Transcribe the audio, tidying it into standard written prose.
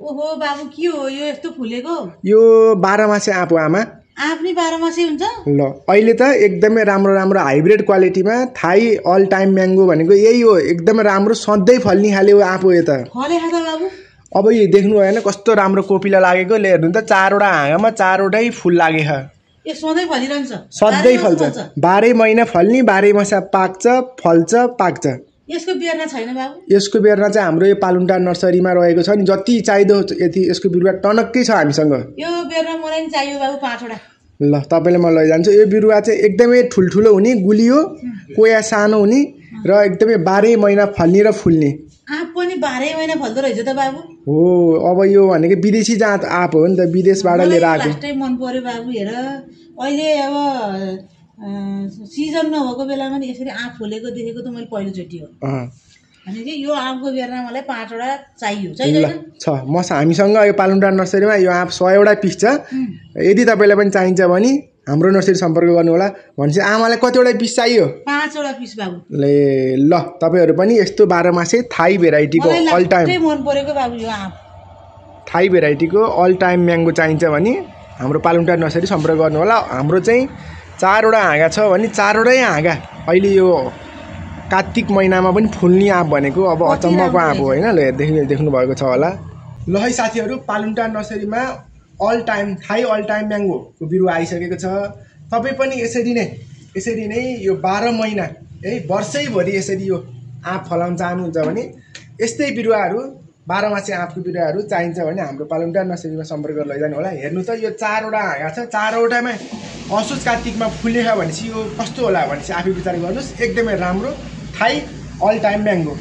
ओहो बाबु के हो यो यस्तो फुलेको? यो 12 मासे आँप हो आमा। आँप नि 12 मासे हुन्छ? ल अहिले त एकदमै राम्रो राम्रो हाइब्रिड क्वालिटीमा थाई अल टाइम म्याङ्गो भनेको यही हो, एकदमै राम्रो सधैँ फल्ने खाले हो आँप हो यो त। फले खाँदा बाबु? अब यो देख्नु भएन कस्तो राम्रो कोपिला लागेको, ले हेर्नु त 4वटा हाँगामा 4वटै फुल लागेछ। यो सधैँ फलिरहन्छ? सधैँ फल्छ, 12 महिना फल्ने, 12 मासा पाक्छ, फल्छ, पाक्छ। यसको बिरुवा छैन बाबु? यसको बिरुवा चाहिँ हाम्रो यो पालुङटार नर्सरीमा रहेको छ नि, जति चाहिदो यति यसको बिरुवा टनक्कै छ हामीसँग। यो बिरुवा मलाई नि चाहियो बाबु 5वटा। ल तपाईले म लैजान्छु। यो बिरुवा चाहिँ एकदमै ठुल्ठुलो हुने, गुलियो, कोया सानो हुने र एकदमै 12 महिना फल्ने र फुल्ने। आँप पनि 12 महिना फल्दो रहेछ त बाबु? हो, अब यो भनेको विदेशी जात आँप हो नि त, विदेशबाट लिएर आएको। लास्टै मन पर्यो बाबु। हेर अहिले अब सिजन नभएको बेलामा नि यसरी आँप फुलेको देखेको त मैले पहिलोचोटि हो। अनि चाहिँ यो आँपको बिरुवा मलाई 5वटा चाहियो। छ हामीसँग यो पालुङटार नर्सरीमा यो आँप 100वटा पिस छ। यदि तपाईलाई पनि चाहिन्छ भने हाम्रो नर्सरी सम्पर्क गर्नु होला। भनेपछि आमालाई कतिवटा पिस चाहियो? 5वटा पिस बाबु। ल तपाईहरु पनि यस्तो 12 मासे थाई भेराइटीको अल टाइम मन परेको बाबु यो आँप। थाई भेराइटीको अल टाइम म्याङ्गो चाहिन्छ भने हाम्रो पालुङटार नर्सरी सम्पर्क गर्नु होला। हाम्रो चाहिँ 4वटा हाँगा छ भने 4वटै हाँगा अहिले यो कार्तिक महिनामा पनि फुल्ने आँप भनेको अब अचम्मको आँप हो हैन। ल देख्नु भएको छ होला। ल है साथीहरु, पालुङटार नर्सरीमा all time Thai all time म्याङ्गोको बिरुवा आइसकेको छ। तपाई पनि यसरी नै यो 12 महिना है वर्षैभरि यसरी यो आँप फलाउन चाहनुहुन्छ भने यस्तै बिरुवाहरू 12 मासे आँपको बिरुवाहरू चाहिन्छ भने हाम्रो पालुङटार नर्सरीमा सम्पर्क गरेर लैजानु होला। हेर्नु त यो 4वटा हाँगा छ, 4वटामा असोज कार्तिकमा फुलेछ भनेपछि यो कस्तो होला भनेपछि आफै विचार गर्नुस्। एकदमै राम्रो थाई अल टाइम म्याङ्गो।